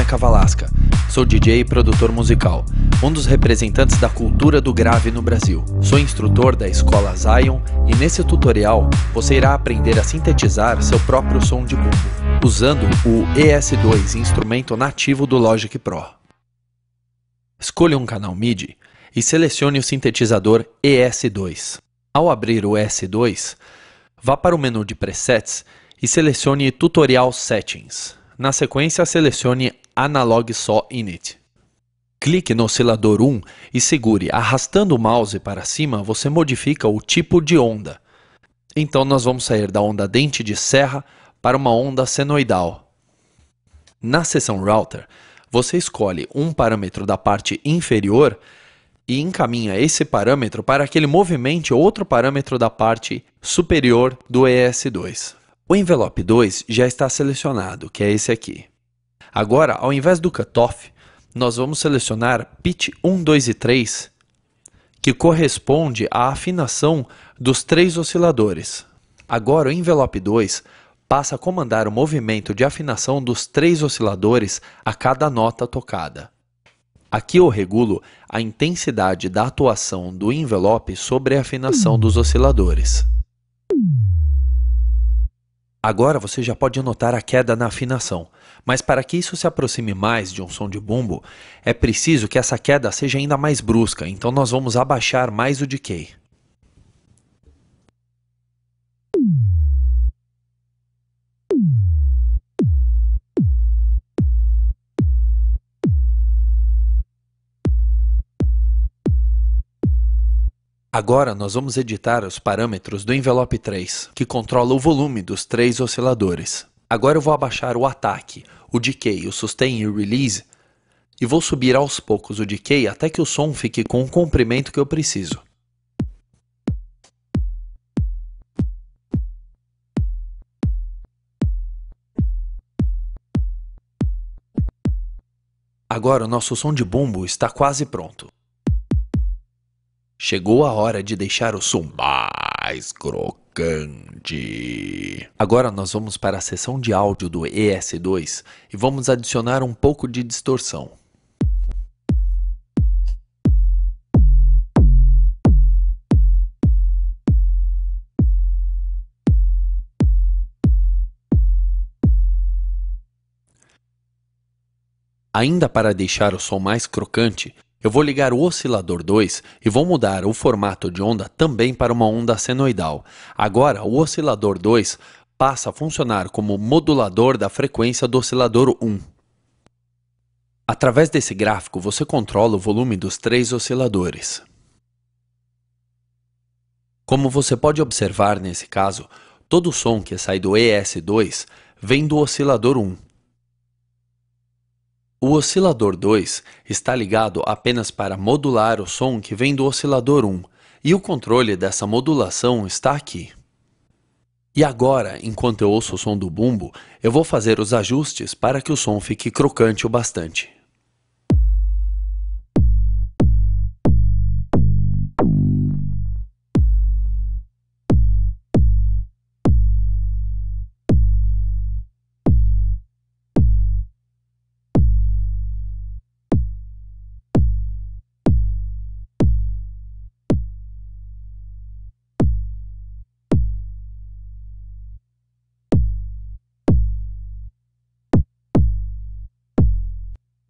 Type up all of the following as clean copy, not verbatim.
Cavalasca. Sou DJ e produtor musical, um dos representantes da cultura do grave no Brasil. Sou instrutor da escola Zion e nesse tutorial você irá aprender a sintetizar seu próprio som de bumbo, usando o ES2, instrumento nativo do Logic Pro. Escolha um canal MIDI e selecione o sintetizador ES2. Ao abrir o ES2, vá para o menu de presets e selecione Tutorial Settings. Na sequência, selecione Analog Saw Init. Clique no oscilador 1 e segure. Arrastando o mouse para cima, você modifica o tipo de onda. Então nós vamos sair da onda dente de serra para uma onda senoidal. Na seção Router, você escolhe um parâmetro da parte inferior e encaminha esse parâmetro para que ele movimente outro parâmetro da parte superior do ES2. O envelope 2 já está selecionado, que é esse aqui. Agora, ao invés do cutoff, nós vamos selecionar pitch 1, 2 e 3, que corresponde à afinação dos 3 osciladores. Agora, o envelope 2 passa a comandar o movimento de afinação dos 3 osciladores a cada nota tocada. Aqui eu regulo a intensidade da atuação do envelope sobre a afinação dos osciladores. Agora você já pode notar a queda na afinação, mas para que isso se aproxime mais de um som de bumbo, é preciso que essa queda seja ainda mais brusca, então nós vamos abaixar mais o decay. Agora nós vamos editar os parâmetros do envelope 3, que controla o volume dos 3 osciladores. Agora eu vou abaixar o ataque, o decay, o sustain e o release, e vou subir aos poucos o decay até que o som fique com o comprimento que eu preciso. Agora o nosso som de bumbo está quase pronto. Chegou a hora de deixar o som mais crocante. Agora nós vamos para a seção de áudio do ES2 e vamos adicionar um pouco de distorção. Ainda para deixar o som mais crocante, eu vou ligar o oscilador 2 e vou mudar o formato de onda também para uma onda senoidal. Agora, o oscilador 2 passa a funcionar como modulador da frequência do oscilador 1. Através desse gráfico, você controla o volume dos 3 osciladores. Como você pode observar nesse caso, todo o som que sai do ES2 vem do oscilador 1. O oscilador 2 está ligado apenas para modular o som que vem do oscilador 1, e o controle dessa modulação está aqui. E agora, enquanto eu ouço o som do bumbo, eu vou fazer os ajustes para que o som fique crocante o bastante.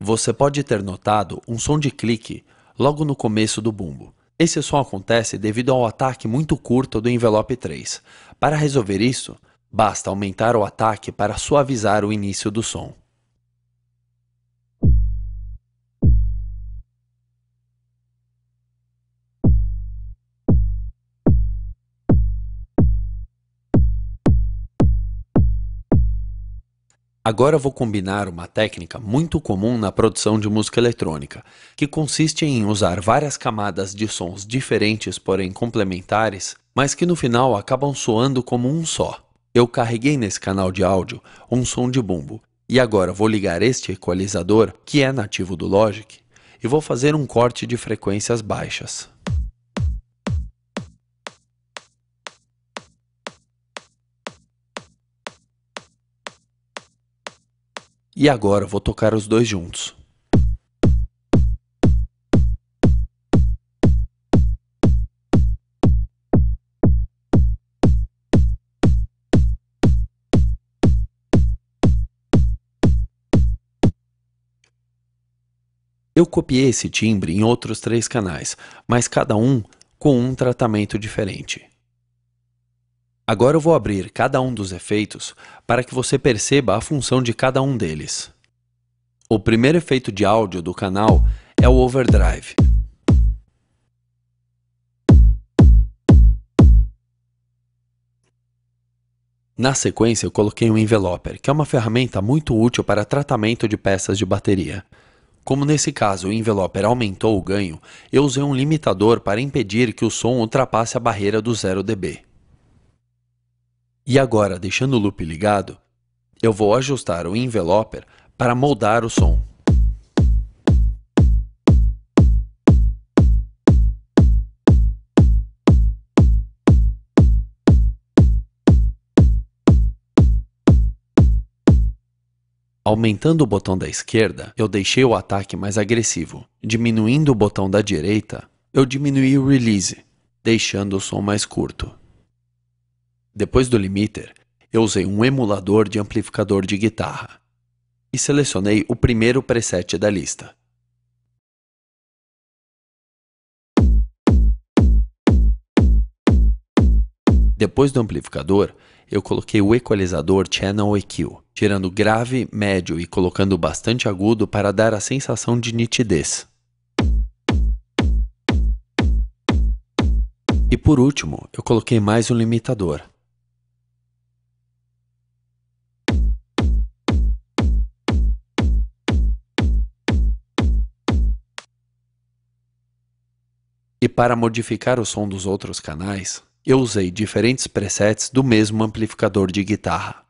Você pode ter notado um som de clique logo no começo do bumbo. Esse som acontece devido ao ataque muito curto do envelope 3. Para resolver isso, basta aumentar o ataque para suavizar o início do som. Agora vou combinar uma técnica muito comum na produção de música eletrônica, que consiste em usar várias camadas de sons diferentes, porém complementares, mas que no final acabam soando como um só. Eu carreguei nesse canal de áudio um som de bumbo, e agora vou ligar este equalizador, que é nativo do Logic, e vou fazer um corte de frequências baixas. E agora vou tocar os dois juntos. Eu copiei esse timbre em outros 3 canais, mas cada um com um tratamento diferente. Agora eu vou abrir cada um dos efeitos para que você perceba a função de cada um deles. O primeiro efeito de áudio do canal é o Overdrive. Na sequência eu coloquei um Enveloper, que é uma ferramenta muito útil para tratamento de peças de bateria. Como nesse caso o enveloper aumentou o ganho, eu usei um limitador para impedir que o som ultrapasse a barreira do 0 dB. E agora, deixando o loop ligado, eu vou ajustar o enveloper para moldar o som. Aumentando o botão da esquerda, eu deixei o ataque mais agressivo. Diminuindo o botão da direita, eu diminuí o release, deixando o som mais curto. Depois do limiter, eu usei um emulador de amplificador de guitarra e selecionei o primeiro preset da lista. Depois do amplificador, eu coloquei o equalizador Channel EQ, tirando grave, médio e colocando bastante agudo para dar a sensação de nitidez. E por último, eu coloquei mais um limitador. E para modificar o som dos outros canais, eu usei diferentes presets do mesmo amplificador de guitarra.